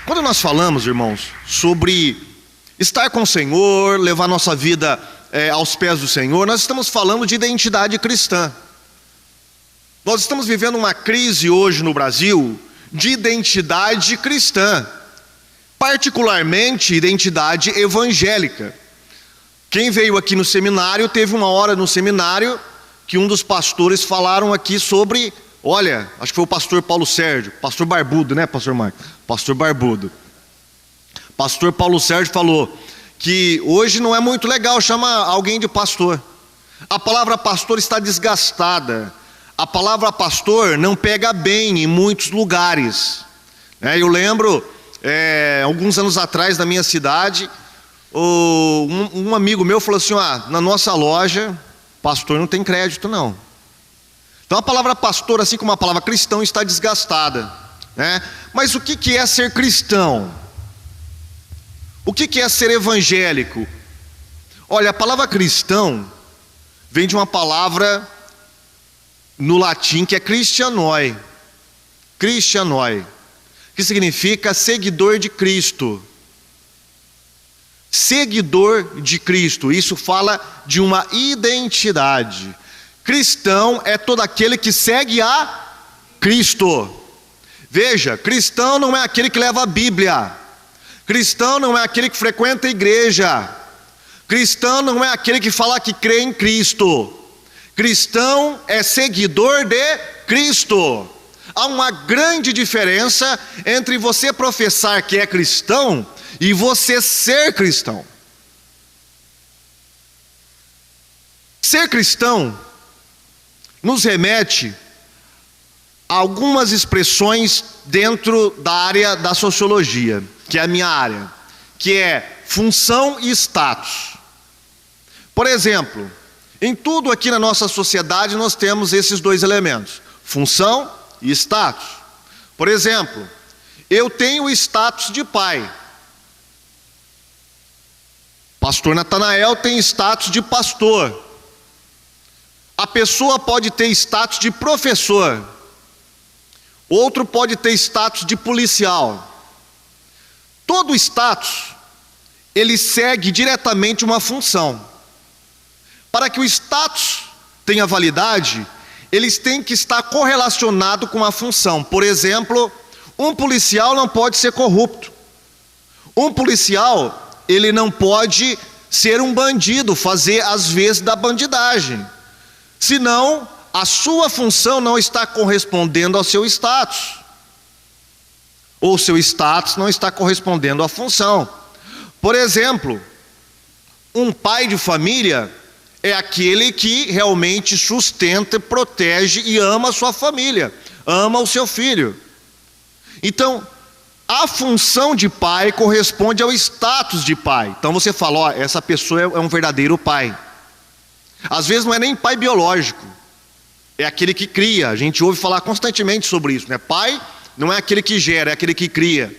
Quando nós falamos, irmãos, sobre estar com o Senhor, levar nossa vida aos pés do Senhor, nós estamos falando de identidade cristã. Nós estamos vivendo uma crise hoje no Brasil de identidade cristã, particularmente identidade evangélica. Quem veio aqui no seminário, teve uma hora no seminário que um dos pastores falaram aqui sobre, olha, acho que foi o pastor Paulo Sérgio, pastor Barbudo, né, pastor Marco? Pastor Barbudo. Pastor Paulo Sérgio falou que hoje não é muito legal chamar alguém de pastor. A palavra pastor está desgastada. A palavra pastor não pega bem em muitos lugares. Eu lembro, alguns anos atrás, na minha cidade, um amigo meu falou assim, na nossa loja, pastor não tem crédito não. Então a palavra pastor, assim como a palavra cristão, está desgastada, né? Mas o que é ser cristão? O que é ser evangélico? Olha, a palavra cristão vem de uma palavra no latim que é Christianoi, que significa seguidor de Cristo. Seguidor de Cristo, isso fala de uma identidade. Cristão é todo aquele que segue a Cristo. Veja, cristão não é aquele que leva a Bíblia. Cristão não é aquele que frequenta a igreja. Cristão não é aquele que fala que crê em Cristo. Cristão é seguidor de Cristo. Há uma grande diferença entre você professar que é cristão e você ser cristão. Ser cristão nos remete a algumas expressões dentro da área da sociologia, que é a minha área, que é função e status. Por exemplo, em tudo aqui na nossa sociedade nós temos esses dois elementos, função e status. Por exemplo, eu tenho o status de pai. Pastor Natanael tem status de pastor. A pessoa pode ter status de professor. Outro pode ter status de policial. Todo status, ele segue diretamente uma função. Para que o status tenha validade, eles têm que estar correlacionados com a função. Por exemplo, um policial não pode ser corrupto. Um policial, ele não pode ser um bandido, fazer as vezes da bandidagem. Senão, a sua função não está correspondendo ao seu status. Ou seu status não está correspondendo à função. Por exemplo, um pai de família é aquele que realmente sustenta, protege e ama a sua família, ama o seu filho. Então, a função de pai corresponde ao status de pai. Então você fala, essa pessoa é um verdadeiro pai. Às vezes não é nem pai biológico, é aquele que cria. A gente ouve falar constantemente sobre isso, né? Pai não é aquele que gera, é aquele que cria.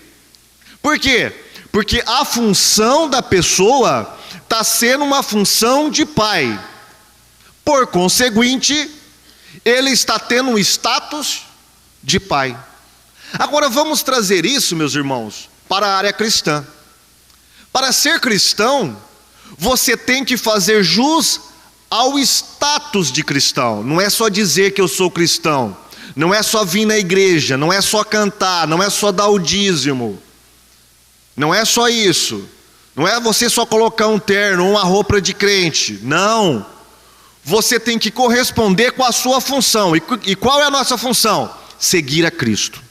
Por quê? Porque a função da pessoa está sendo uma função de pai. Por conseguinte, ele está tendo um status de pai. Agora vamos trazer isso, meus irmãos, para a área cristã. Para ser cristão, você tem que fazer jus ao status de cristão. Não é só dizer que eu sou cristão. Não é só vir na igreja, não é só cantar, não é só dar o dízimo. Não é só isso. Não é você só colocar um terno ou uma roupa de crente. Não. Você tem que corresponder com a sua função. E qual é a nossa função? Seguir a Cristo.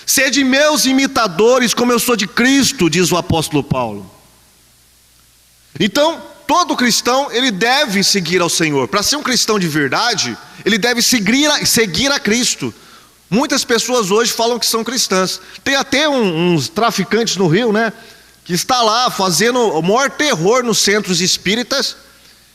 Sede meus imitadores, como eu sou de Cristo, diz o apóstolo Paulo. Então, todo cristão, ele deve seguir ao Senhor. Para ser um cristão de verdade, ele deve seguir a Cristo. Muitas pessoas hoje falam que são cristãs. Tem até uns traficantes no Rio, né? Que está lá fazendo o maior terror nos centros espíritas.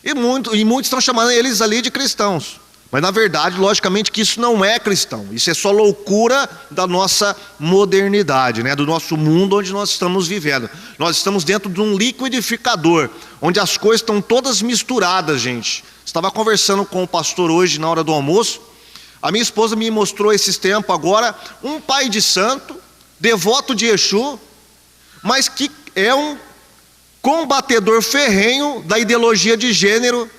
E muitos estão chamando eles ali de cristãos. Mas na verdade, logicamente que isso não é cristão. Isso é só loucura da nossa modernidade, né? Do nosso mundo onde nós estamos vivendo. Nós estamos dentro de um liquidificador, onde as coisas estão todas misturadas, gente. Estava conversando com o pastor hoje na hora do almoço. A minha esposa me mostrou esses tempos agora um pai de santo devoto de Exu, mas que é um combatedor ferrenho da ideologia de gênero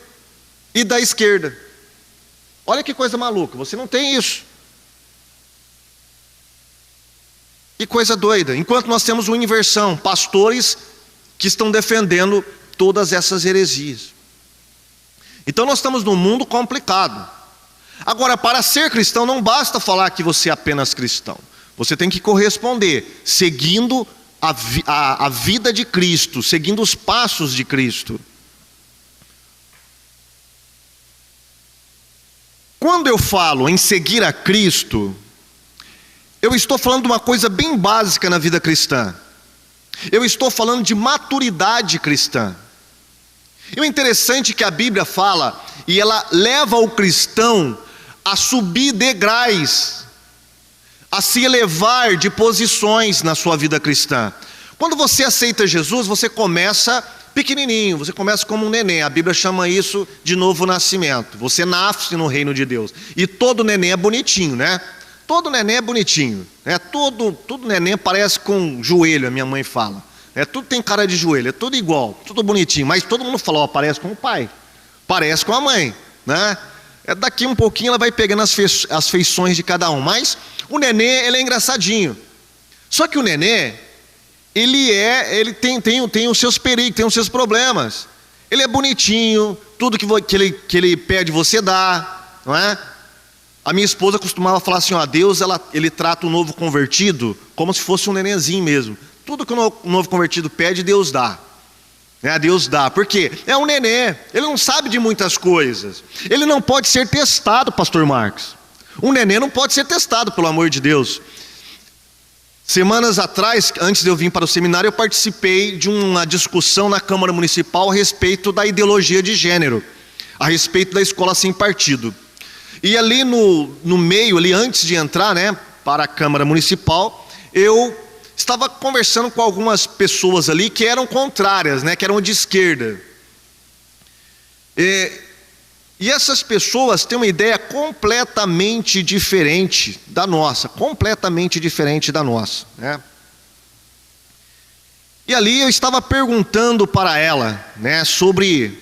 e da esquerda. Olha que coisa maluca, você não tem isso. Que coisa doida. Enquanto nós temos uma inversão, pastores que estão defendendo todas essas heresias. Então nós estamos num mundo complicado. Agora, para ser cristão não basta falar que você é apenas cristão. Você tem que corresponder, seguindo a vida de Cristo, seguindo os passos de Cristo. Quando eu falo em seguir a Cristo, eu estou falando de uma coisa bem básica na vida cristã. Eu estou falando de maturidade cristã. E o interessante é que a Bíblia fala, e ela leva o cristão a subir degraus, a se elevar de posições na sua vida cristã. Quando você aceita Jesus, você começa pequenininho, você começa como um neném. A Bíblia chama isso de novo nascimento. Você nasce no reino de Deus. E todo neném é bonitinho, né? Todo neném é bonitinho, né? Todo neném parece com joelho, a minha mãe fala. Tudo tem cara de joelho, é tudo igual, tudo bonitinho. Mas todo mundo fala, parece com o pai, parece com a mãe, né? Daqui um pouquinho ela vai pegando as feições de cada um. Mas o nenê, ele é engraçadinho. Só que o nenê, ele tem os seus perigos, tem os seus problemas. Ele é bonitinho, tudo que ele pede você dá, não é? A minha esposa costumava falar assim, Deus ele trata o novo convertido como se fosse um nenenzinho mesmo. Tudo que o novo convertido pede, Deus dá. Deus dá. Por quê? É um nenê, ele não sabe de muitas coisas. Ele não pode ser testado, pastor Marcos. Um nenê não pode ser testado, pelo amor de Deus. Semanas atrás, antes de eu vir para o seminário, eu participei de uma discussão na Câmara Municipal a respeito da ideologia de gênero, a respeito da escola sem partido. E ali no meio, ali antes de entrar, para a Câmara Municipal, eu estava conversando com algumas pessoas ali que eram contrárias, que eram de esquerda. E essas pessoas têm uma ideia completamente diferente da nossa, E ali eu estava perguntando para ela, sobre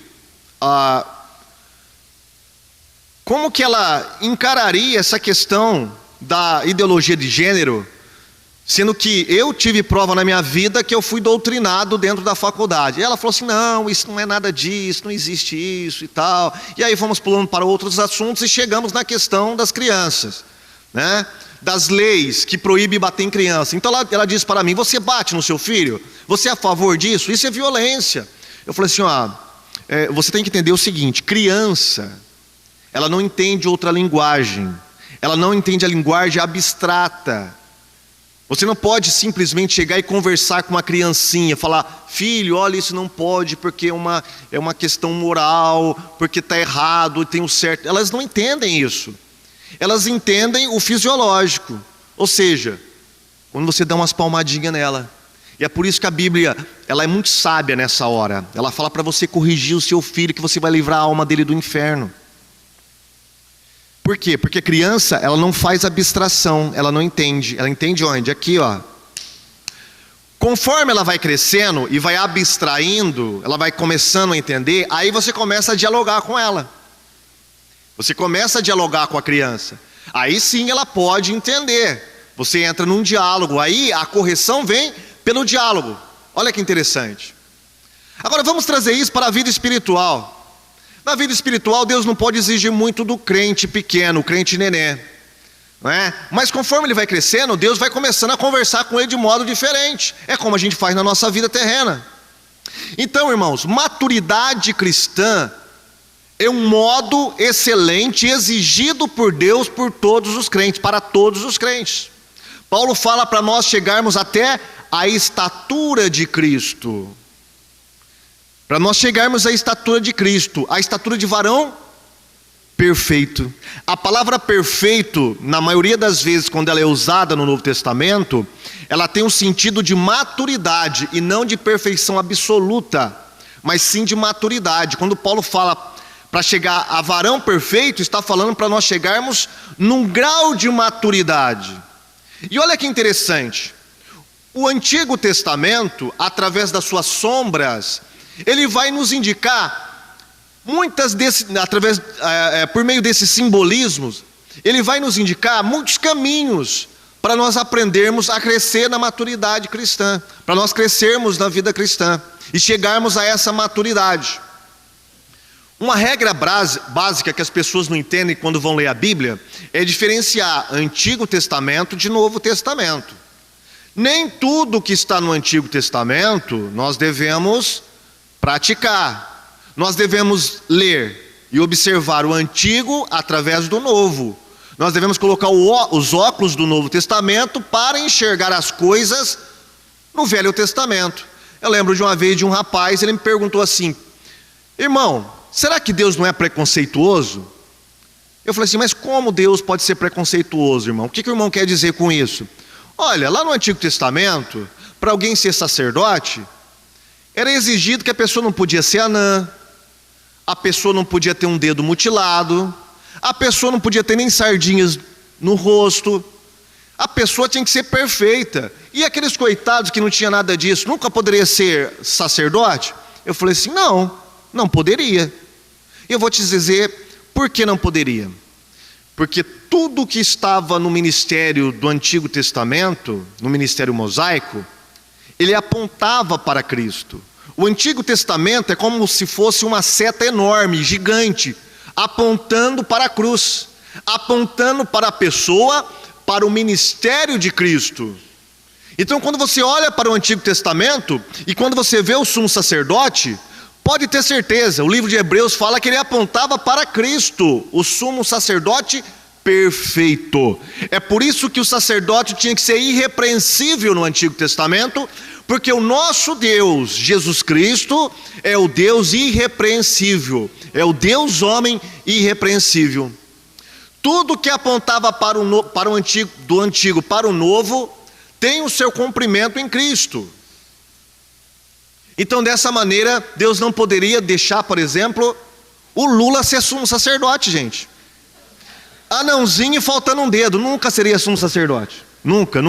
como que ela encararia essa questão da ideologia de gênero, sendo que eu tive prova na minha vida que eu fui doutrinado dentro da faculdade. E ela falou assim, não, isso não é nada disso, não existe isso e tal. E aí fomos pulando para outros assuntos e chegamos na questão das crianças, das leis que proíbem bater em criança. Então ela disse para mim, você bate no seu filho? Você é a favor disso? Isso é violência. Eu falei assim, você tem que entender o seguinte, criança, ela não entende outra linguagem, ela não entende a linguagem abstrata. Você não pode simplesmente chegar e conversar com uma criancinha, falar, filho, olha, isso não pode porque é uma questão moral, porque está errado, tem o certo. Elas não entendem isso. Elas entendem o fisiológico, ou seja, quando você dá umas palmadinhas nela. E é por isso que a Bíblia, ela é muito sábia nessa hora. Ela fala para você corrigir o seu filho, que você vai livrar a alma dele do inferno. Por quê? Porque criança, ela não faz abstração, ela não entende. Ela entende onde? Aqui, Conforme ela vai crescendo e vai abstraindo, ela vai começando a entender, aí você começa a dialogar com ela. Você começa a dialogar com a criança. Aí sim ela pode entender. Você entra num diálogo, aí a correção vem pelo diálogo. Olha que interessante. Agora vamos trazer isso para a vida espiritual. Na vida espiritual, Deus não pode exigir muito do crente pequeno, o crente nenê, não é? Mas conforme ele vai crescendo, Deus vai começando a conversar com ele de modo diferente. É como a gente faz na nossa vida terrena. Então, irmãos, maturidade cristã é um modo excelente, exigido por Deus por todos os crentes, para todos os crentes. Paulo fala para nós chegarmos até a estatura de Cristo. Para nós chegarmos à estatura de Cristo, a estatura de varão perfeito. A palavra perfeito, na maioria das vezes, quando ela é usada no Novo Testamento, ela tem um sentido de maturidade e não de perfeição absoluta, mas sim de maturidade. Quando Paulo fala para chegar a varão perfeito, está falando para nós chegarmos num grau de maturidade. E olha que interessante, O Antigo Testamento, através das suas sombras, ele vai nos indicar por meio desses simbolismos, ele vai nos indicar muitos caminhos para nós aprendermos a crescer na maturidade cristã, para nós crescermos na vida cristã e chegarmos a essa maturidade. Uma regra básica que as pessoas não entendem quando vão ler a Bíblia é diferenciar Antigo Testamento de Novo Testamento. Nem tudo que está no Antigo Testamento nós devemos praticar. Nós devemos ler e observar o Antigo através do Novo. Nós devemos colocar os óculos do Novo Testamento para enxergar as coisas no Velho Testamento. Eu lembro de uma vez de um rapaz, ele me perguntou assim: irmão, será que Deus não é preconceituoso? Eu falei assim: mas como Deus pode ser preconceituoso, irmão? O que o irmão quer dizer com isso? Olha, lá no Antigo Testamento, para alguém ser sacerdote, era exigido que a pessoa não podia ser anã, a pessoa não podia ter um dedo mutilado, a pessoa não podia ter nem sardinhas no rosto, a pessoa tinha que ser perfeita. E aqueles coitados que não tinha nada disso, nunca poderia ser sacerdote? Eu falei assim: não poderia. Eu vou te dizer por que não poderia. Porque tudo que estava no ministério do Antigo Testamento, no ministério mosaico, ele apontava para Cristo. O Antigo Testamento é como se fosse uma seta enorme, gigante, apontando para a cruz, apontando para a pessoa, para o ministério de Cristo. Então, quando você olha para o Antigo Testamento e quando você vê o sumo sacerdote, pode ter certeza, o livro de Hebreus fala que ele apontava para Cristo, o sumo sacerdote perfeito. É por isso que o sacerdote tinha que ser irrepreensível no Antigo Testamento, porque o nosso Deus, Jesus Cristo, é o Deus irrepreensível, é o Deus homem irrepreensível. Tudo que apontava para o antigo, do antigo para o novo, tem o seu cumprimento em Cristo. Então, dessa maneira, Deus não poderia deixar, por exemplo, o Lula ser sumo sacerdote, gente. Anãozinho e faltando um dedo, nunca seria sumo sacerdote. Nunca,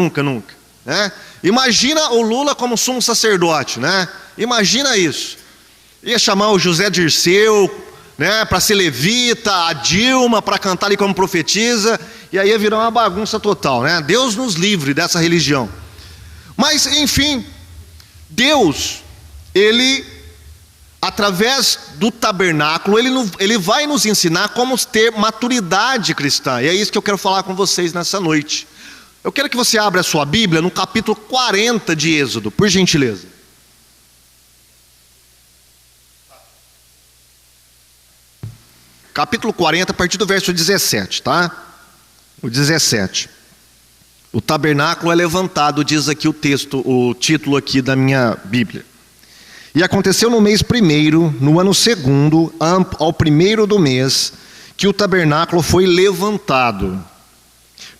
né? Imagina o Lula como sumo sacerdote, né? Imagina isso. Ia chamar o José Dirceu, né, para ser levita, a Dilma para cantar ali como profetisa, e aí ia virar uma bagunça total, né? Deus nos livre dessa religião. Mas, enfim, Deus, ele, através do tabernáculo, ele vai nos ensinar como ter maturidade cristã. E é isso que eu quero falar com vocês nessa noite. Eu quero que você abra a sua Bíblia no capítulo 40 de Êxodo, por gentileza. Capítulo 40, a partir do verso 17, tá? O 17. O tabernáculo é levantado, diz aqui o título aqui da minha Bíblia. E aconteceu no mês primeiro, no ano segundo, ao primeiro do mês, que o tabernáculo foi levantado.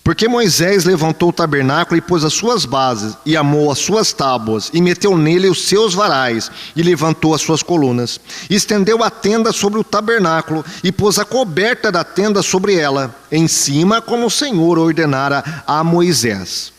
Porque Moisés levantou o tabernáculo e pôs as suas bases, e amou as suas tábuas, e meteu nele os seus varais, e levantou as suas colunas. E estendeu a tenda sobre o tabernáculo, e pôs a coberta da tenda sobre ela, em cima, como o Senhor ordenara a Moisés.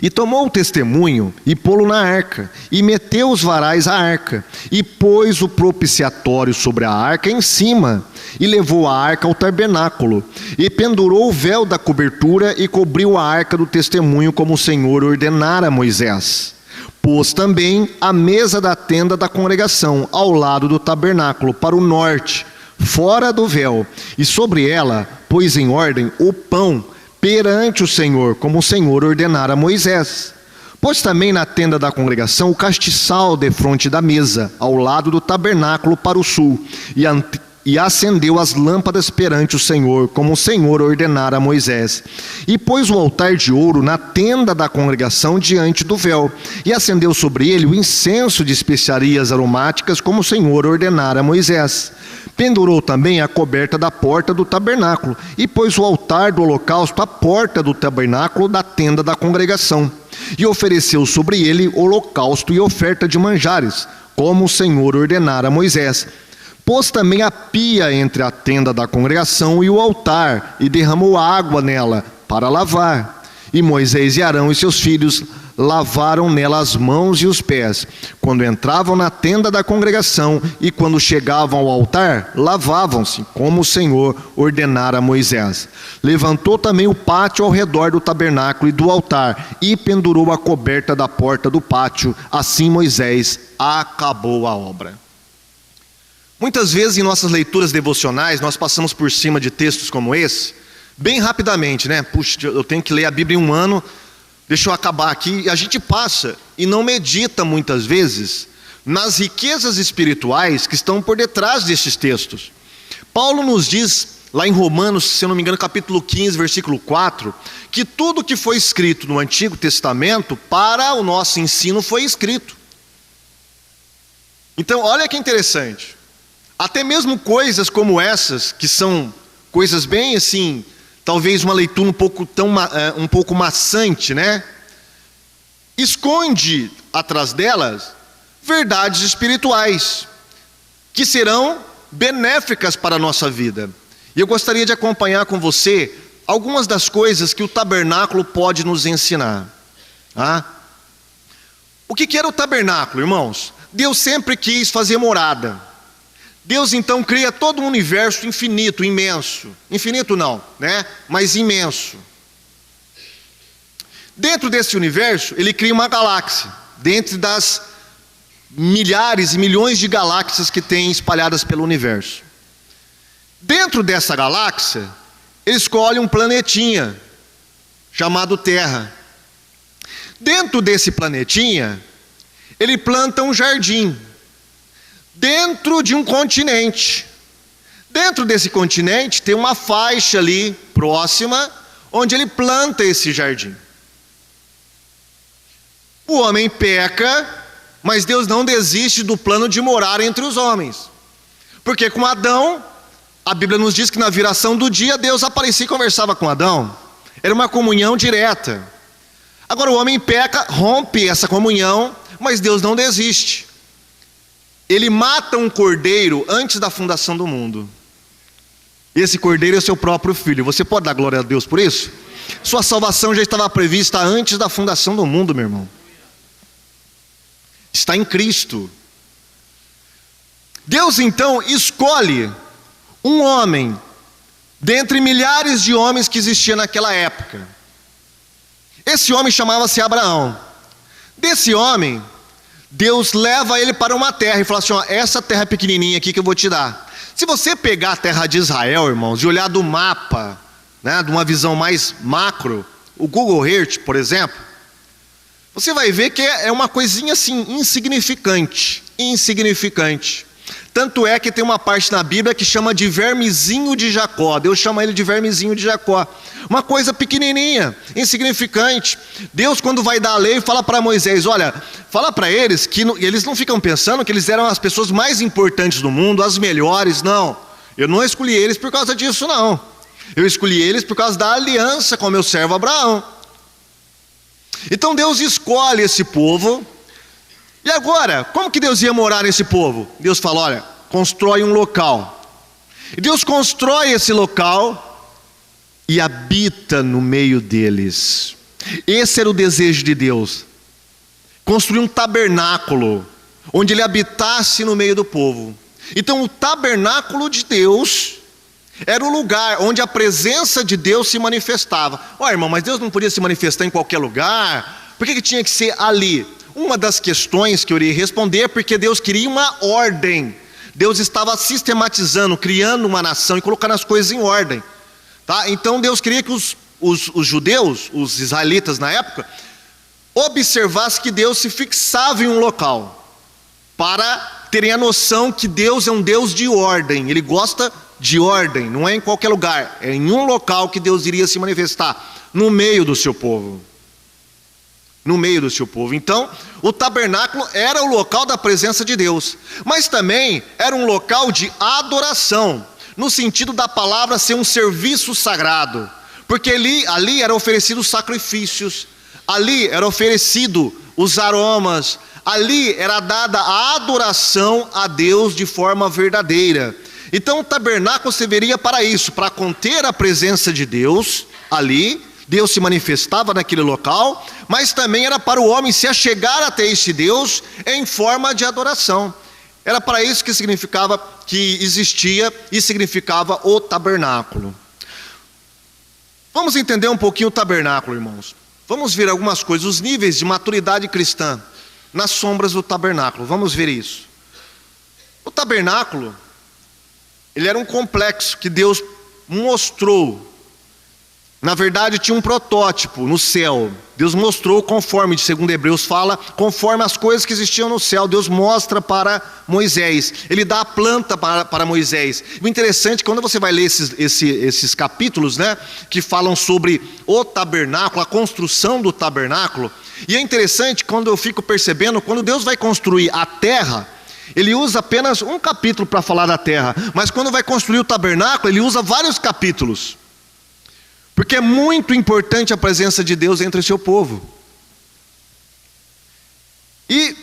E tomou o testemunho, e pô-lo na arca, e meteu os varais à arca, e pôs o propiciatório sobre a arca em cima, e levou a arca ao tabernáculo, e pendurou o véu da cobertura, e cobriu a arca do testemunho, como o Senhor ordenara a Moisés. Pôs também a mesa da tenda da congregação, ao lado do tabernáculo, para o norte, fora do véu, e sobre ela pôs em ordem o pão, perante o Senhor, como o Senhor ordenara a Moisés. Pôs também na tenda da congregação o castiçal defronte da mesa, ao lado do tabernáculo para o sul, e acendeu as lâmpadas perante o Senhor, como o Senhor ordenara a Moisés. E pôs o altar de ouro na tenda da congregação diante do véu, e acendeu sobre ele o incenso de especiarias aromáticas, como o Senhor ordenara a Moisés. Pendurou também a coberta da porta do tabernáculo, e pôs o altar do holocausto à porta do tabernáculo da tenda da congregação. E ofereceu sobre ele holocausto e oferta de manjares, como o Senhor ordenara a Moisés. Pôs também a pia entre a tenda da congregação e o altar, e derramou água nela para lavar. E Moisés e Arão e seus filhos lavaram nela as mãos e os pés, quando entravam na tenda da congregação, e quando chegavam ao altar, lavavam-se, como o Senhor ordenara a Moisés. Levantou também o pátio ao redor do tabernáculo e do altar, e pendurou a coberta da porta do pátio. Assim Moisés acabou a obra. Muitas vezes em nossas leituras devocionais, nós passamos por cima de textos como esse, bem rapidamente, né? Puxa, eu tenho que ler a Bíblia em um ano, deixa eu acabar aqui. E a gente passa e não medita muitas vezes nas riquezas espirituais que estão por detrás desses textos. Paulo nos diz, lá em Romanos, se eu não me engano, capítulo 15, versículo 4, que tudo que foi escrito no Antigo Testamento, para o nosso ensino foi escrito. Então, olha que interessante. Até mesmo coisas como essas, que são coisas bem assim, talvez uma leitura um pouco maçante, né? Esconde atrás delas verdades espirituais que serão benéficas para a nossa vida. E eu gostaria de acompanhar com você algumas das coisas que o tabernáculo pode nos ensinar. O que era o tabernáculo, irmãos? Deus sempre quis fazer morada. Deus então cria todo um universo infinito, imenso. Infinito não, né? Mas imenso. Dentro desse universo, ele cria uma galáxia. Dentro das milhares e milhões de galáxias que tem espalhadas pelo universo. Dentro dessa galáxia, ele escolhe um planetinha chamado Terra. Dentro desse planetinha, ele planta um jardim. Dentro de um continente. Dentro desse continente tem uma faixa ali próxima, onde ele planta esse jardim. O homem peca, mas Deus não desiste do plano de morar entre os homens. Porque com Adão, a Bíblia nos diz que na viração do dia, Deus aparecia e conversava com Adão. Era uma comunhão direta. Agora o homem peca, rompe essa comunhão, mas Deus não desiste. Ele mata um cordeiro antes da fundação do mundo. Esse cordeiro é o seu próprio filho. Você pode dar glória a Deus por isso? Sua salvação já estava prevista antes da fundação do mundo, meu irmão. Está em Cristo. Deus então escolhe um homem dentre milhares de homens que existiam naquela época. Esse homem chamava-se Abraão. Desse homem, Deus leva ele para uma terra e fala assim, essa terra pequenininha aqui que eu vou te dar. Se você pegar a terra de Israel, irmãos, e olhar do mapa, né, de uma visão mais macro, o Google Earth, por exemplo, você vai ver que é uma coisinha assim, insignificante. Tanto é que tem uma parte na Bíblia que chama de vermezinho de Jacó. Deus chama ele de vermezinho de Jacó. Uma coisa pequenininha, insignificante. Deus, quando vai dar a lei, fala para Moisés, olha, fala para eles que eles não ficam pensando que eles eram as pessoas mais importantes do mundo, as melhores. Não, eu não escolhi eles por causa disso, não. Eu escolhi eles por causa da aliança com o meu servo Abraão. Então Deus escolhe esse povo. E agora, como que Deus ia morar nesse povo? Deus fala, olha, constrói um local. E Deus constrói esse local e habita no meio deles. Esse era o desejo de Deus. Construir um tabernáculo, onde ele habitasse no meio do povo. Então o tabernáculo de Deus era o lugar onde a presença de Deus se manifestava. Irmão, mas Deus não podia se manifestar em qualquer lugar? Por que tinha que ser ali? Uma das questões que eu iria responder é porque Deus queria uma ordem. Deus estava sistematizando, criando uma nação e colocando as coisas em ordem. Tá? Então Deus queria que os judeus, os israelitas na época, observassem que Deus se fixava em um local, para terem a noção que Deus é um Deus de ordem. Ele gosta de ordem, não é em qualquer lugar, é em um local que Deus iria se manifestar, no meio do seu povo. No meio do seu povo. Então, o tabernáculo era o local da presença de Deus, mas também era um local de adoração, no sentido da palavra ser um serviço sagrado, porque ali eram oferecidos sacrifícios, ali era oferecido os aromas, ali era dada a adoração a Deus de forma verdadeira. Então o tabernáculo serviria para isso, para conter a presença de Deus ali, Deus se manifestava naquele local, mas também era para o homem se achegar até este Deus em forma de adoração. Era para isso que significava, que existia e significava o tabernáculo. Vamos entender um pouquinho o tabernáculo, irmãos. Vamos ver algumas coisas, os níveis de maturidade cristã nas sombras do tabernáculo. Vamos ver isso. O tabernáculo, ele era um complexo que Deus mostrou. Na verdade, tinha um protótipo no céu. Deus mostrou conforme, segundo Hebreus fala, conforme as coisas que existiam no céu. Deus mostra para Moisés. Ele dá a planta para Moisés. O interessante é que quando você vai ler esses capítulos, né, que falam sobre o tabernáculo, a construção do tabernáculo, e é interessante quando eu fico percebendo, quando Deus vai construir a terra, Ele usa apenas um capítulo para falar da terra, mas quando vai construir o tabernáculo, Ele usa vários capítulos. Porque é muito importante a presença de Deus entre o seu povo. E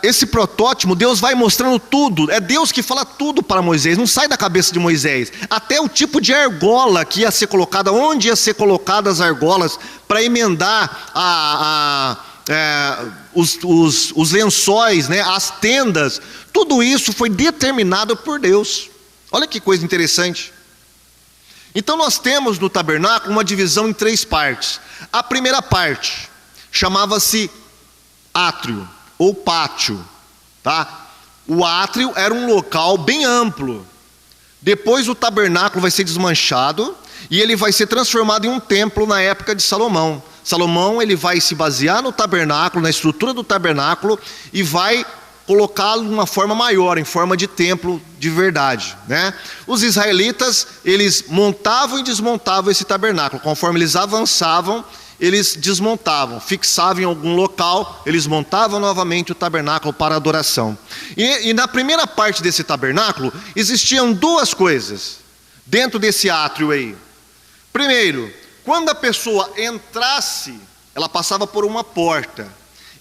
esse protótipo, Deus vai mostrando tudo. É Deus que fala tudo para Moisés, não sai da cabeça de Moisés. Até o tipo de argola que ia ser colocada, onde ia ser colocadas as argolas, para emendar os lençóis, né, as tendas. Tudo isso foi determinado por Deus. Olha que coisa interessante. Então nós temos no tabernáculo uma divisão em 3 partes. A primeira parte chamava-se átrio ou pátio, tá? O átrio era um local bem amplo. Depois o tabernáculo vai ser desmanchado e ele vai ser transformado em um templo na época de Salomão. Salomão, ele vai se basear no tabernáculo, na estrutura do tabernáculo, e vai colocá-lo de uma forma maior, em forma de templo de verdade, né? Os israelitas, eles montavam e desmontavam esse tabernáculo. Conforme eles avançavam, eles desmontavam, fixavam em algum local, eles montavam novamente o tabernáculo para adoração. E na primeira parte desse tabernáculo, existiam 2 coisas dentro desse átrio aí. Primeiro, quando a pessoa entrasse, ela passava por uma porta,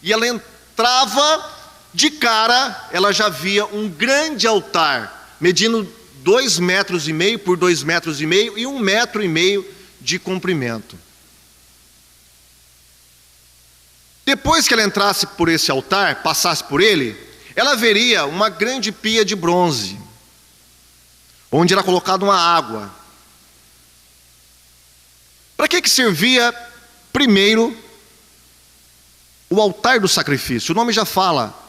e ela entrava, de cara, ela já via um grande altar, medindo 2,5 metros por 2,5 metros e 1,5 metro de comprimento. Depois que ela entrasse por esse altar, passasse por ele, ela veria uma grande pia de bronze, onde era colocada uma água. Para que servia, primeiro, o altar do sacrifício? O nome já fala.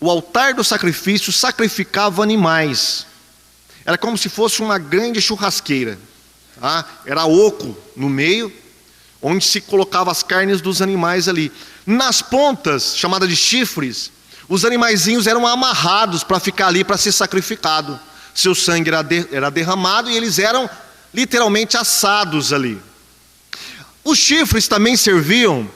O altar do sacrifício sacrificava animais. Era como se fosse uma grande churrasqueira, tá? Era oco no meio, onde se colocava as carnes dos animais ali. Nas pontas, chamadas de chifres, os animaizinhos eram amarrados para ficar ali, para ser sacrificado. Seu sangue era derramado e eles eram literalmente assados ali. Os chifres também serviam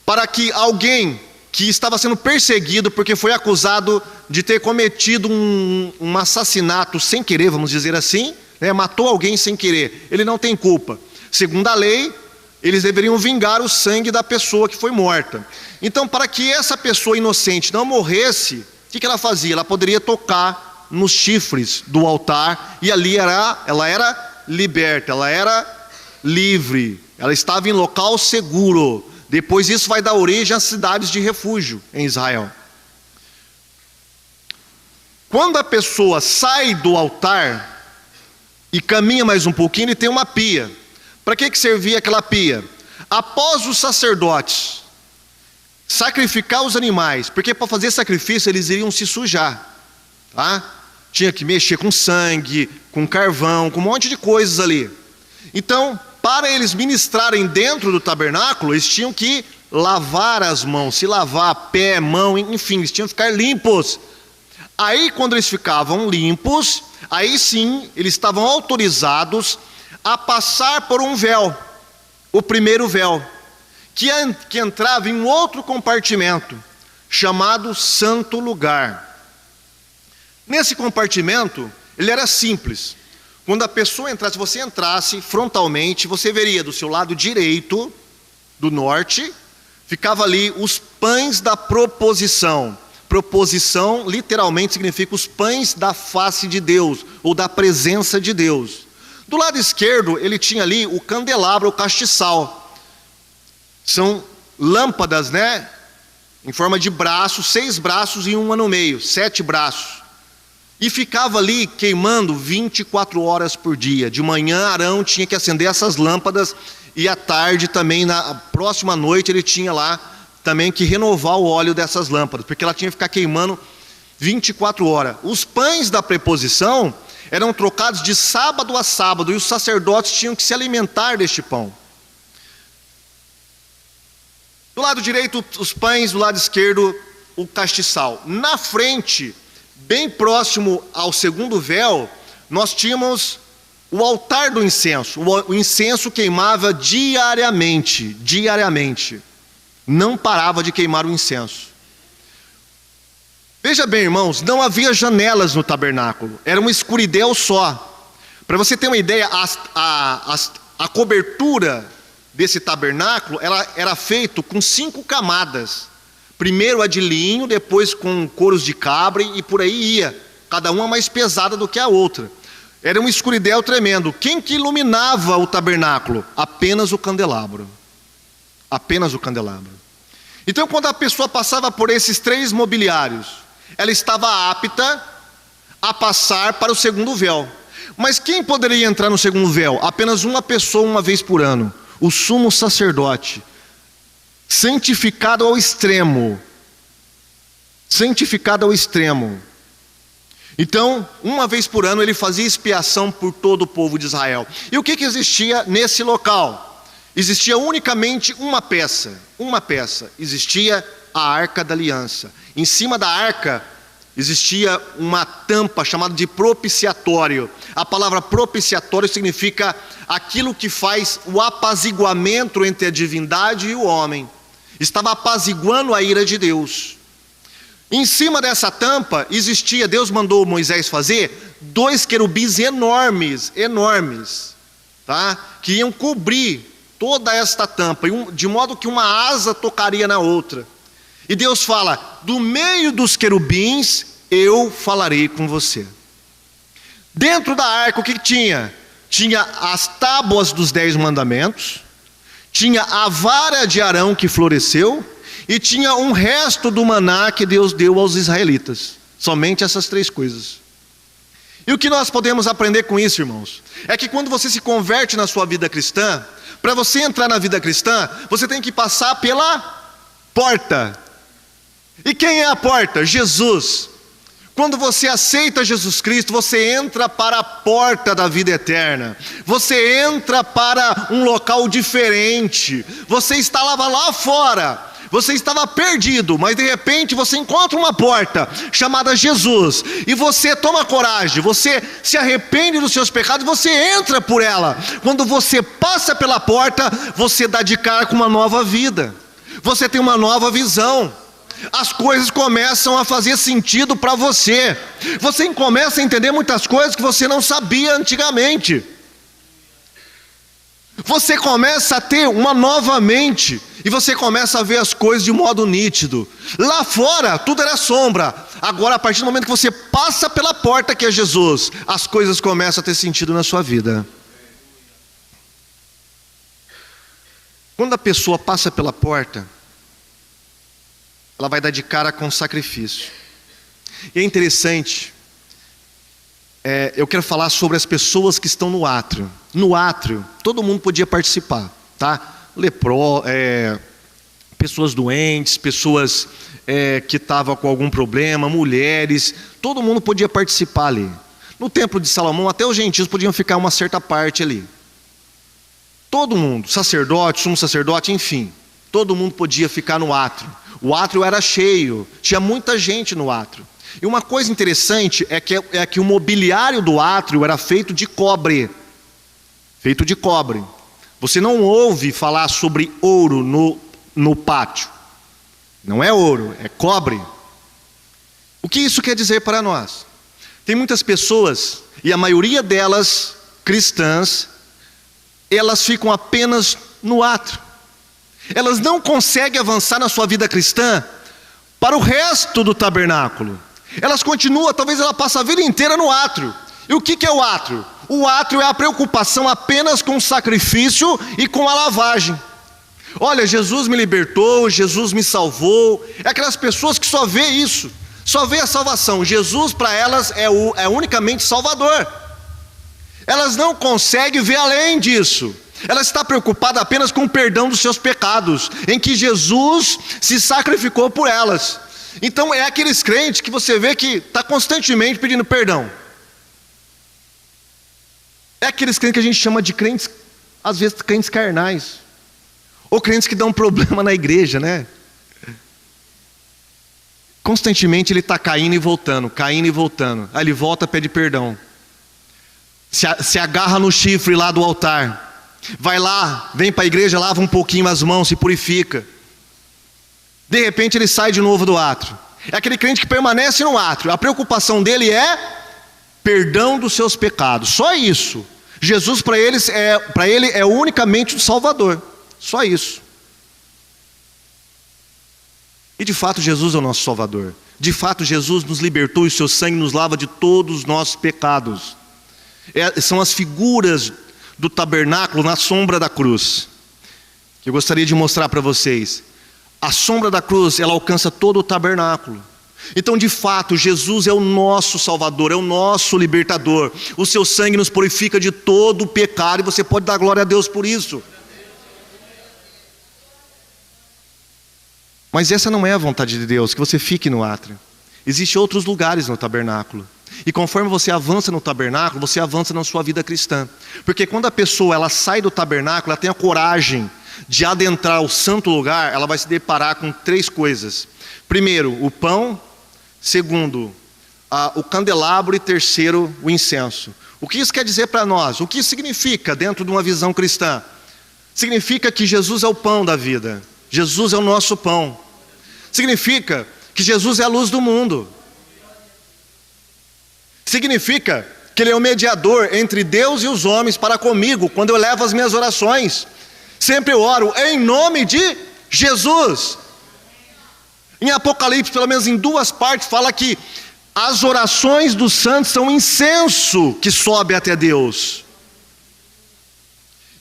para que alguém que estava sendo perseguido porque foi acusado de ter cometido um assassinato sem querer, vamos dizer assim, né? Matou alguém sem querer, ele não tem culpa. Segundo a lei, eles deveriam vingar o sangue da pessoa que foi morta. Então, para que essa pessoa inocente não morresse, o que ela fazia? Ela poderia tocar nos chifres do altar, e ali ela era liberta, ela era livre, ela estava em local seguro. Depois isso vai dar origem às cidades de refúgio em Israel. Quando a pessoa sai do altar e caminha mais um pouquinho, ele tem uma pia. Para que servia aquela pia? Após os sacerdotes sacrificar os animais, porque para fazer sacrifício eles iriam se sujar, tá? Tinha que mexer com sangue, com carvão, com um monte de coisas ali. Então, para eles ministrarem dentro do tabernáculo, eles tinham que lavar as mãos, se lavar pé, mão, enfim, eles tinham que ficar limpos. Aí, quando eles ficavam limpos, aí sim, eles estavam autorizados a passar por um véu, o primeiro véu, que entrava em outro compartimento, chamado Santo Lugar. Nesse compartimento, ele era simples. Quando a pessoa entrasse, se você entrasse frontalmente, você veria do seu lado direito, do norte, ficava ali os pães da proposição. Proposição literalmente significa os pães da face de Deus, ou da presença de Deus. Do lado esquerdo, ele tinha ali o candelabro, o castiçal. São lâmpadas, né? Em forma de braço, 6 braços e uma no meio, 7 braços. E ficava ali queimando 24 horas por dia. De manhã, Arão tinha que acender essas lâmpadas, e à tarde também, na próxima noite, ele tinha lá também que renovar o óleo dessas lâmpadas, porque ela tinha que ficar queimando 24 horas. Os pães da preposição eram trocados de sábado a sábado, e os sacerdotes tinham que se alimentar deste pão. Do lado direito, os pães, do lado esquerdo, o castiçal. Na frente, bem próximo ao segundo véu, nós tínhamos o altar do incenso. O incenso queimava diariamente. Não parava de queimar o incenso. Veja bem, irmãos, não havia janelas no tabernáculo. Era uma escuridão só. Para você ter uma ideia, a cobertura desse tabernáculo, ela era feita com 5 camadas. Primeiro a de linho, depois com couros de cabra, e por aí ia. Cada uma mais pesada do que a outra. Era um escuridão tremendo. Quem que iluminava o tabernáculo? Apenas o candelabro. Apenas o candelabro. Então, quando a pessoa passava por esses 3 mobiliários, ela estava apta a passar para o segundo véu. Mas quem poderia entrar no segundo véu? Apenas uma pessoa, uma vez por ano. O sumo sacerdote, santificado ao extremo. Santificado ao extremo. Então, uma vez por ano, ele fazia expiação por todo o povo de Israel. E o que existia nesse local? Existia unicamente uma peça. Existia a Arca da Aliança. Em cima da arca existia uma tampa chamada de propiciatório. A palavra propiciatório significa aquilo que faz o apaziguamento entre a divindade e o homem. Estava apaziguando a ira de Deus. Em cima dessa tampa existia, Deus mandou Moisés fazer 2 querubins enormes, tá? Que iam cobrir toda esta tampa, de modo que uma asa tocaria na outra. E Deus fala: do meio dos querubins eu falarei com você. Dentro da arca o que tinha? Tinha as tábuas dos 10 mandamentos, tinha a vara de Arão que floresceu, e tinha um resto do maná que Deus deu aos israelitas. Somente essas 3 coisas. E o que nós podemos aprender com isso, irmãos? É que quando você se converte na sua vida cristã, para você entrar na vida cristã, você tem que passar pela porta. E quem é a porta? Jesus. Quando você aceita Jesus Cristo, você entra para a porta da vida eterna. Você entra para um local diferente. Você estava lá fora. Você estava perdido, mas de repente você encontra uma porta chamada Jesus. E você toma coragem, você se arrepende dos seus pecados, você entra por ela. Quando você passa pela porta, você dá de cara com uma nova vida. Você tem uma nova visão. As coisas começam a fazer sentido para você. Você começa a entender muitas coisas que você não sabia antigamente. Você começa a ter uma nova mente. E você começa a ver as coisas de modo nítido. Lá fora tudo era sombra. Agora, a partir do momento que você passa pela porta que é Jesus, as coisas começam a ter sentido na sua vida. Quando a pessoa passa pela porta, ela vai dar de cara com sacrifício. E é interessante, eu quero falar sobre as pessoas que estão no átrio. No átrio, todo mundo podia participar, tá? Pessoas doentes, pessoas que estavam com algum problema, mulheres, todo mundo podia participar ali. No templo de Salomão, até os gentios podiam ficar uma certa parte ali. Todo mundo, sacerdote, sumo sacerdote, enfim, todo mundo podia ficar no átrio. O átrio era cheio, tinha muita gente no átrio. E uma coisa interessante é que o mobiliário do átrio era feito de cobre. Feito de cobre. Você não ouve falar sobre ouro no pátio. Não é ouro, é cobre. O que isso quer dizer para nós? Tem muitas pessoas, e a maioria delas cristãs, elas ficam apenas no átrio. Elas não conseguem avançar na sua vida cristã para o resto do tabernáculo. Elas continuam, talvez ela passe a vida inteira no átrio. E o que é o átrio? O átrio é a preocupação apenas com o sacrifício e com a lavagem. Olha, Jesus me libertou, Jesus me salvou. É aquelas pessoas que só vê isso, só vê a salvação. Jesus para elas é unicamente Salvador. Elas não conseguem ver além disso. Ela está preocupada apenas com o perdão dos seus pecados, em que Jesus se sacrificou por elas. Então é aqueles crentes que você vê que está constantemente pedindo perdão. É aqueles crentes que a gente chama de crentes, às vezes crentes carnais, ou crentes que dão problema na igreja, né? Constantemente ele está caindo e voltando. Aí ele volta, pede perdão, se agarra no chifre lá do altar, vai lá, vem para a igreja, lava um pouquinho as mãos, se purifica. De repente ele sai de novo do átrio. É aquele crente que permanece no átrio. A preocupação dele é perdão dos seus pecados. Só isso. Jesus para ele é unicamente o Salvador. Só isso. E de fato Jesus é o nosso Salvador. De fato Jesus nos libertou e o seu sangue nos lava de todos os nossos pecados. São as figuras do tabernáculo na sombra da cruz, que eu gostaria de mostrar para vocês. A sombra da cruz, ela alcança todo o tabernáculo. Então de fato Jesus é o nosso Salvador, é o nosso libertador. O seu sangue nos purifica de todo o pecado, e você pode dar glória a Deus por isso. Mas essa não é a vontade de Deus, que você fique no átrio. Existem outros lugares no tabernáculo. E conforme você avança no tabernáculo, você avança na sua vida cristã. Porque quando a pessoa ela sai do tabernáculo, ela tem a coragem de adentrar o santo lugar, ela vai se deparar com 3 coisas. Primeiro, o pão. Segundo, o candelabro. E terceiro, o incenso. O que isso quer dizer para nós? O que isso significa dentro de uma visão cristã? Significa que Jesus é o pão da vida. Jesus é o nosso pão. Significa que Jesus é a luz do mundo. Significa que Ele é o mediador entre Deus e os homens para comigo, quando eu levo as minhas orações. Sempre eu oro em nome de Jesus. Em Apocalipse, pelo menos em 2 partes, fala que as orações dos santos são incenso que sobe até Deus.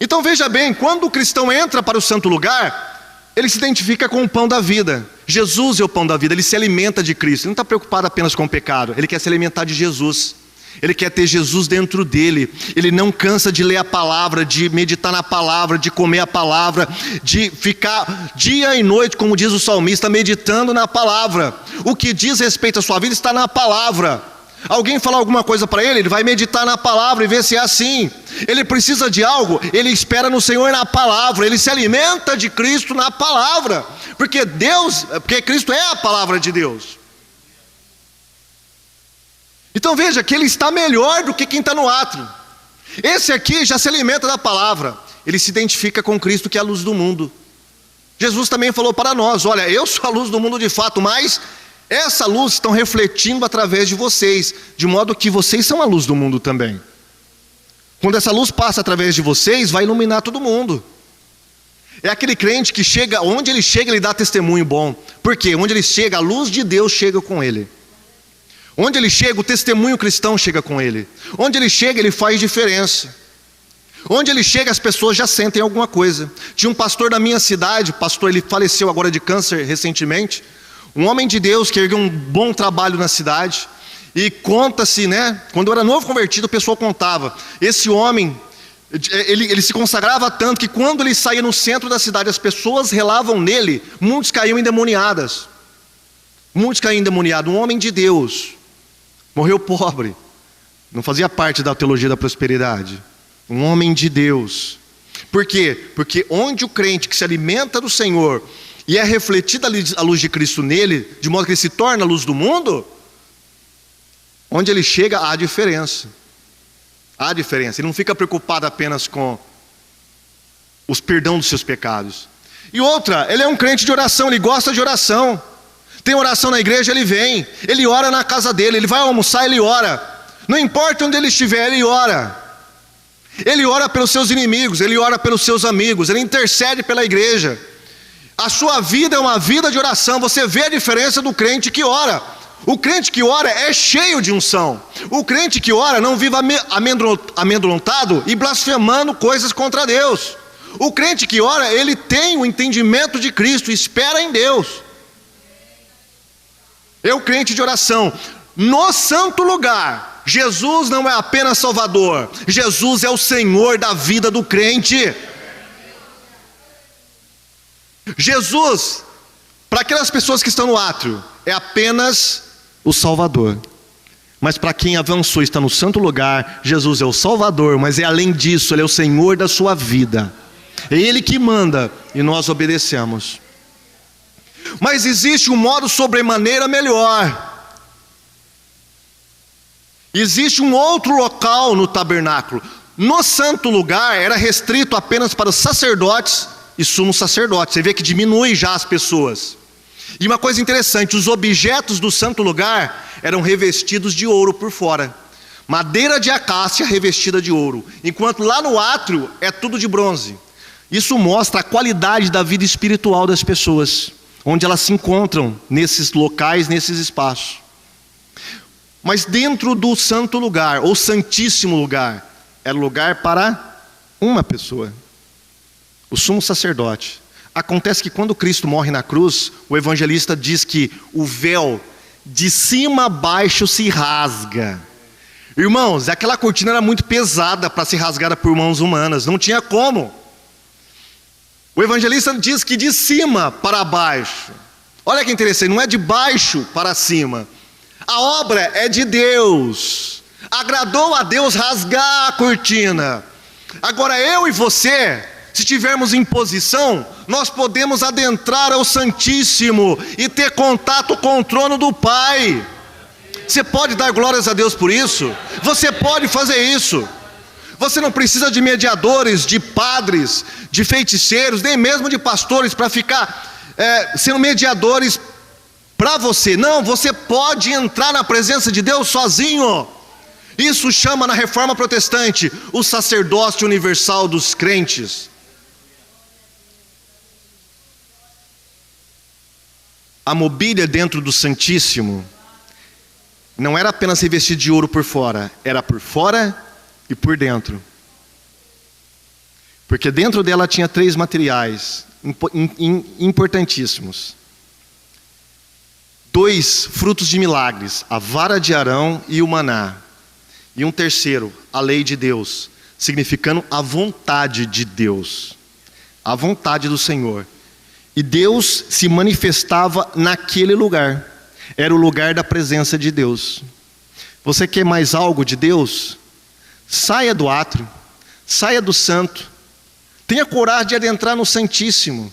Então veja bem, quando o cristão entra para o santo lugar, ele se identifica com o pão da vida. Jesus é o pão da vida, ele se alimenta de Cristo. Ele não está preocupado apenas com o pecado, ele quer se alimentar de Jesus. Ele quer ter Jesus dentro dele. Ele não cansa de ler a palavra, de meditar na palavra, de comer a palavra, de ficar dia e noite, como diz o salmista, meditando na palavra. O que diz respeito à sua vida está na palavra. Alguém falar alguma coisa para ele, ele vai meditar na palavra e ver se é assim. Ele precisa de algo, ele espera no Senhor na palavra. Ele se alimenta de Cristo na palavra, porque Cristo é a palavra de Deus. Então veja que ele está melhor do que quem está no átrio. Esse aqui já se alimenta da palavra. Ele se identifica com Cristo, que é a luz do mundo. Jesus também falou para nós: olha, eu sou a luz do mundo de fato, mas essa luz estão refletindo através de vocês, de modo que vocês são a luz do mundo também. Quando essa luz passa através de vocês, vai iluminar todo mundo. É aquele crente que chega, onde ele chega, ele dá testemunho bom. Por quê? Onde ele chega, a luz de Deus chega com ele. Onde ele chega, o testemunho cristão chega com ele. Onde ele chega, ele faz diferença. Onde ele chega, as pessoas já sentem alguma coisa. Tinha um pastor da minha cidade, ele faleceu agora de câncer recentemente. Um homem de Deus que ergueu um bom trabalho na cidade. E conta-se, né? Quando eu era novo convertido, o pessoal contava. Esse homem, ele se consagrava tanto que quando ele saía no centro da cidade, as pessoas relavam nele, muitos caíam endemoniadas. Muitos caíam endemoniados. Um homem de Deus. Morreu pobre, não fazia parte da teologia da prosperidade. Um homem de Deus. Por quê? Porque onde o crente que se alimenta do Senhor e é refletida a luz de Cristo nele, de modo que ele se torna a luz do mundo, onde ele chega há diferença. Há diferença. Ele não fica preocupado apenas com os perdão dos seus pecados. E outra, ele é um crente de oração, ele gosta de oração. Tem oração na igreja, ele vem. Ele ora na casa dele, ele vai almoçar, ele ora. Não importa onde ele estiver, ele ora. Ele ora pelos seus inimigos, ele ora pelos seus amigos, ele intercede pela igreja. A sua vida é uma vida de oração. Você vê a diferença do crente que ora. O crente que ora é cheio de unção. O crente que ora não vive amedrontado e blasfemando coisas contra Deus. O crente que ora, ele tem o entendimento de Cristo, espera em Deus. É o crente de oração. No santo lugar, Jesus não é apenas Salvador, Jesus é o Senhor da vida do crente. Jesus, para aquelas pessoas que estão no átrio, é apenas o Salvador. Mas para quem avançou e está no santo lugar, Jesus é o Salvador, mas é além disso, Ele é o Senhor da sua vida. É Ele que manda e nós obedecemos. Mas existe um modo sobremaneira melhor. Existe um outro local no tabernáculo. No santo lugar era restrito apenas para os sacerdotes e sumos sacerdotes. Você vê que diminui já as pessoas. E uma coisa interessante, os objetos do santo lugar eram revestidos de ouro por fora. Madeira de acácia revestida de ouro. Enquanto lá no átrio é tudo de bronze. Isso mostra a qualidade da vida espiritual das pessoas, onde elas se encontram nesses locais, nesses espaços. Mas dentro do santo lugar, ou santíssimo lugar, era lugar para uma pessoa, o sumo sacerdote. Acontece que quando Cristo morre na cruz, o evangelista diz que o véu de cima a baixo se rasga. Irmãos, aquela cortina era muito pesada para ser rasgada por mãos humanas, não tinha como. O evangelista diz que de cima para baixo. Olha que interessante, não é de baixo para cima. A obra é de Deus. Agradou a Deus rasgar a cortina. Agora eu e você, se tivermos em posição, nós podemos adentrar ao Santíssimo e ter contato com o trono do Pai. Você pode dar glórias a Deus por isso? Você pode fazer isso. Você não precisa de mediadores, de padres, de feiticeiros, nem mesmo de pastores para ficar sendo mediadores para você. Não, você pode entrar na presença de Deus sozinho. Isso chama na Reforma Protestante o sacerdócio universal dos crentes. A mobília dentro do Santíssimo não era apenas revestida de ouro por fora, era por fora e por dentro. Porque dentro dela tinha 3 materiais importantíssimos. 2 frutos de milagres, a vara de Arão e o maná. E um terceiro, a lei de Deus, significando a vontade de Deus, a vontade do Senhor. E Deus se manifestava naquele lugar, era o lugar da presença de Deus. Você quer mais algo de Deus? Saia do átrio, saia do santo, tenha coragem de adentrar no Santíssimo.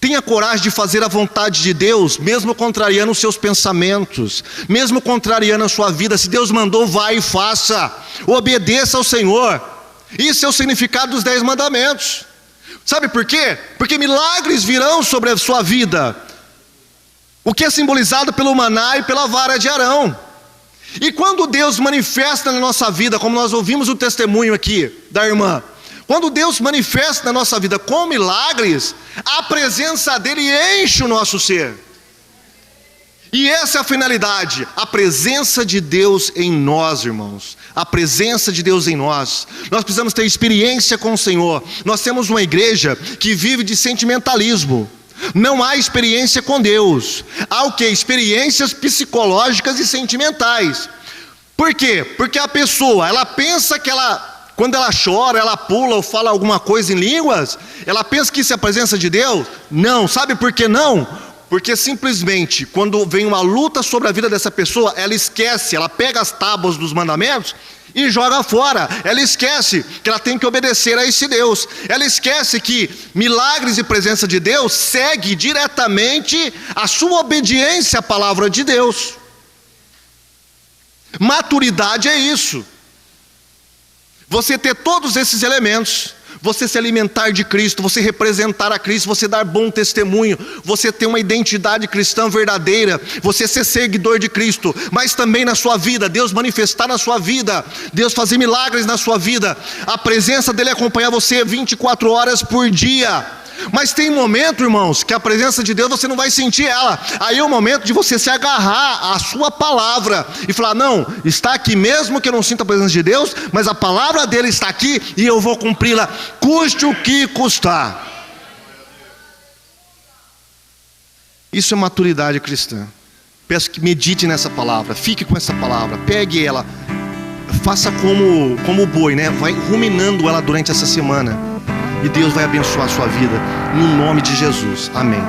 Tenha coragem de fazer a vontade de Deus, mesmo contrariando os seus pensamentos, mesmo contrariando a sua vida. Se Deus mandou, vai e faça. Obedeça ao Senhor. Isso é o significado dos 10 mandamentos. Sabe por quê? Porque milagres virão sobre a sua vida. O que é simbolizado pelo maná e pela vara de Arão. E quando Deus manifesta na nossa vida, como nós ouvimos o testemunho aqui da irmã, quando Deus manifesta na nossa vida com milagres, a presença dEle enche o nosso ser. E essa é a finalidade, a presença de Deus em nós, irmãos. A presença de Deus em nós. Nós precisamos ter experiência com o Senhor. Nós temos uma igreja que vive de sentimentalismo. Não há experiência com Deus. Há o quê? Experiências psicológicas e sentimentais. Por quê? Porque a pessoa, ela pensa que quando ela chora, ela pula ou fala alguma coisa em línguas, ela pensa que isso é a presença de Deus? Não, sabe por que não? Porque simplesmente, quando vem uma luta sobre a vida dessa pessoa, ela esquece, ela pega as tábuas dos mandamentos e joga fora. Ela esquece que ela tem que obedecer a esse Deus. Ela esquece que milagres e presença de Deus segue diretamente a sua obediência à palavra de Deus. Maturidade é isso. Você ter todos esses elementos, você se alimentar de Cristo, você representar a Cristo, você dar bom testemunho, você ter uma identidade cristã verdadeira, você ser seguidor de Cristo, mas também na sua vida, Deus manifestar na sua vida, Deus fazer milagres na sua vida, a presença dEle acompanhar você 24 horas por dia. Mas tem momento, irmãos, que a presença de Deus você não vai sentir ela. Aí é o momento de você se agarrar à sua palavra e falar: não, está aqui mesmo que eu não sinta a presença de Deus, mas a palavra dele está aqui e eu vou cumpri-la, custe o que custar. Isso é maturidade cristã. Peço que medite nessa palavra, fique com essa palavra, pegue ela, faça como o boi, né? Vai ruminando ela durante essa semana. E Deus vai abençoar a sua vida, no nome de Jesus. Amém.